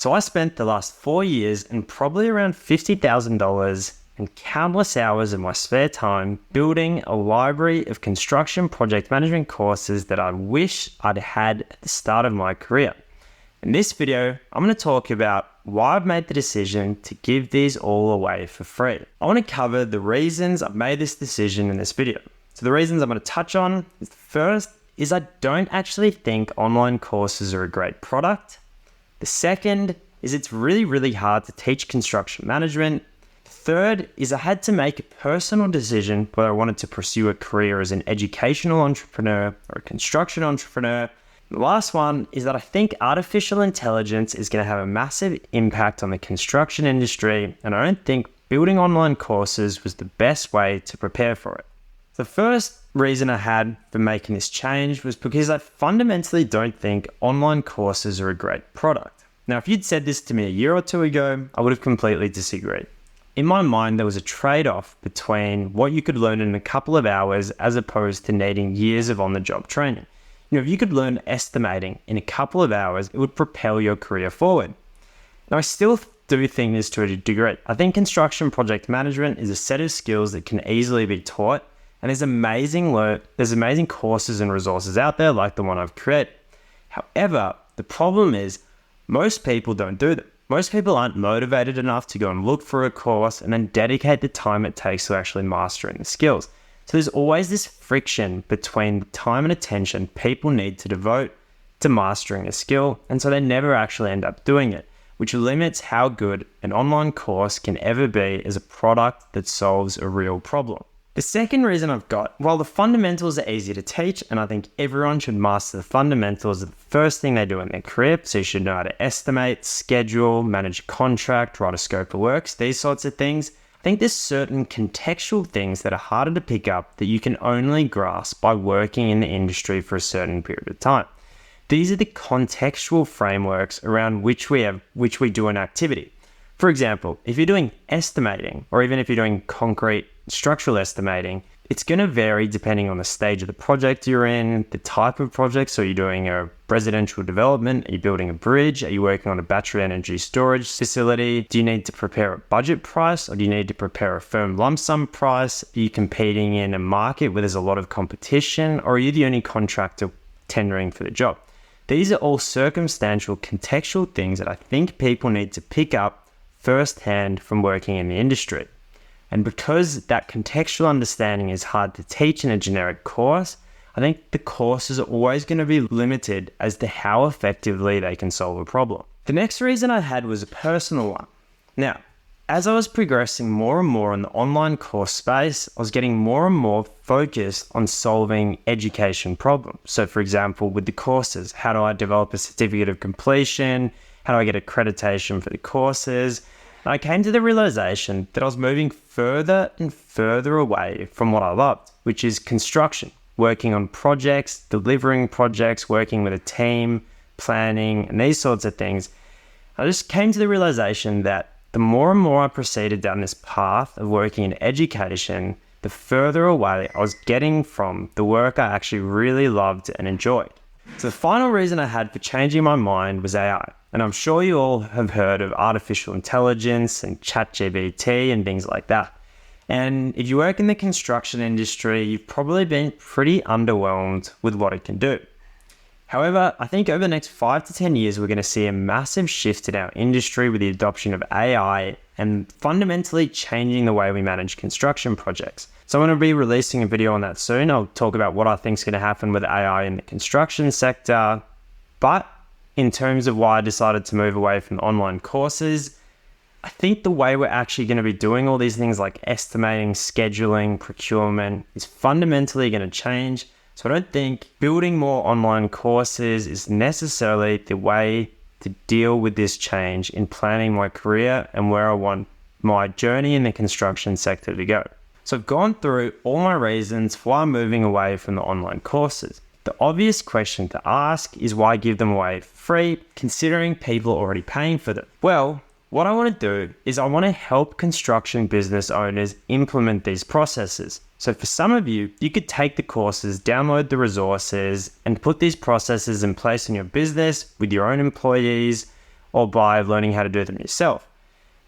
So I spent the last 4 years and probably around $50,000 and countless hours of my spare time building a library of construction project management courses that I wish I'd had at the start of my career. In this video, I'm going to talk about why I've made the decision to give these all away for free. I want to cover the reasons I've made this decision in this video. So the reasons I'm going to touch on is first is I don't actually think online courses are a great product. The second is it's really hard to teach construction management. Third is I had to make a personal decision whether I wanted to pursue a career as an educational entrepreneur or a construction entrepreneur. The last one is that I think artificial intelligence is going to have a massive impact on the construction industry, and I don't think building online courses was the best way to prepare for it. The first reason I had for making this change was because I fundamentally don't think online courses are a great product. Now, if you'd said this to me a year or two ago, I would have completely disagreed. In my mind, there was a trade-off between what you could learn in a couple of hours as opposed to needing years of on-the-job training. If you could learn estimating in a couple of hours, it would propel your career forward. Now, I still do think this to a degree. I think construction project management is a set of skills that can easily be taught, and there's amazing courses and resources out there like the one I've created. However, the problem is most people don't do them. Most people aren't motivated enough to go and look for a course and then dedicate the time it takes to actually mastering the skills. So there's always this friction between the time and attention people need to devote to mastering a skill, and so they never actually end up doing it, which limits how good an online course can ever be as a product that solves a real problem. The second reason I've got, while the fundamentals are easy to teach, and I think everyone should master the fundamentals of the first thing they do in their career, so you should know how to estimate, schedule, manage a contract, write a scope of works, these sorts of things. I think there's certain contextual things that are harder to pick up that you can only grasp by working in the industry for a certain period of time. These are the contextual frameworks around which we do an activity. For example, if you're doing estimating, or even if you're doing concrete structural estimating, it's going to vary depending on the stage of the project you're in, the type of project. So you're doing a residential development, are you building a bridge, are you working on a battery energy storage facility? Do you need to prepare a budget price, or do you need to prepare a firm lump sum price? Are you competing in a market where there's a lot of competition, or are you the only contractor tendering for the job? These are all circumstantial, contextual things that I think people need to pick up firsthand from working in the industry. And because that contextual understanding is hard to teach in a generic course, I think the courses are always going to be limited as to how effectively they can solve a problem. The next reason I had was a personal one. Now, as I was progressing more and more in the online course space, I was getting more and more focused on solving education problems. So for example, with the courses, how do I develop a certificate of completion? How do I get accreditation for the courses? And I came to the realization that I was moving further and further away from what I loved, which is construction, working on projects, delivering projects, working with a team, planning, and these sorts of things. I just came to the realization that the more and more I proceeded down this path of working in education, the further away I was getting from the work I actually really loved and enjoyed. So the final reason I had for changing my mind was AI. And I'm sure you all have heard of artificial intelligence and ChatGPT and things like that. And if you work in the construction industry, you've probably been pretty underwhelmed with what it can do. However, I think over the next 5 to 10 years, we're going to see a massive shift in our industry with the adoption of AI and fundamentally changing the way we manage construction projects. So I'm going to be releasing a video on that soon. I'll talk about what I think is going to happen with AI in the construction sector. But in terms of why I decided to move away from online courses, I think the way we're actually going to be doing all these things like estimating, scheduling, procurement is fundamentally going to change. So I don't think building more online courses is necessarily the way to deal with this change in planning my career and where I want my journey in the construction sector to go. So I've gone through all my reasons for why I'm moving away from the online courses. The obvious question to ask is why give them away for free, considering people are already paying for them? Well, what I want to do is I want to help construction business owners implement these processes. So for some of you, you could take the courses, download the resources, and put these processes in place in your business with your own employees, or by learning how to do them yourself.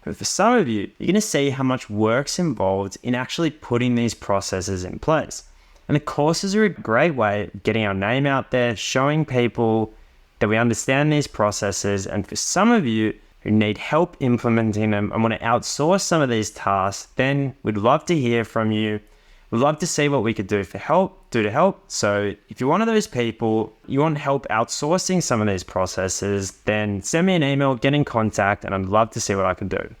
But for some of you, you're going to see how much work's involved in actually putting these processes in place. And the courses are a great way of getting our name out there, showing people that we understand these processes. And for some of you who need help implementing them and want to outsource some of these tasks, then we'd love to hear from you. We'd love to see what we could do to help. So if you're one of those people, you want help outsourcing some of these processes, then send me an email, get in contact, and I'd love to see what I can do.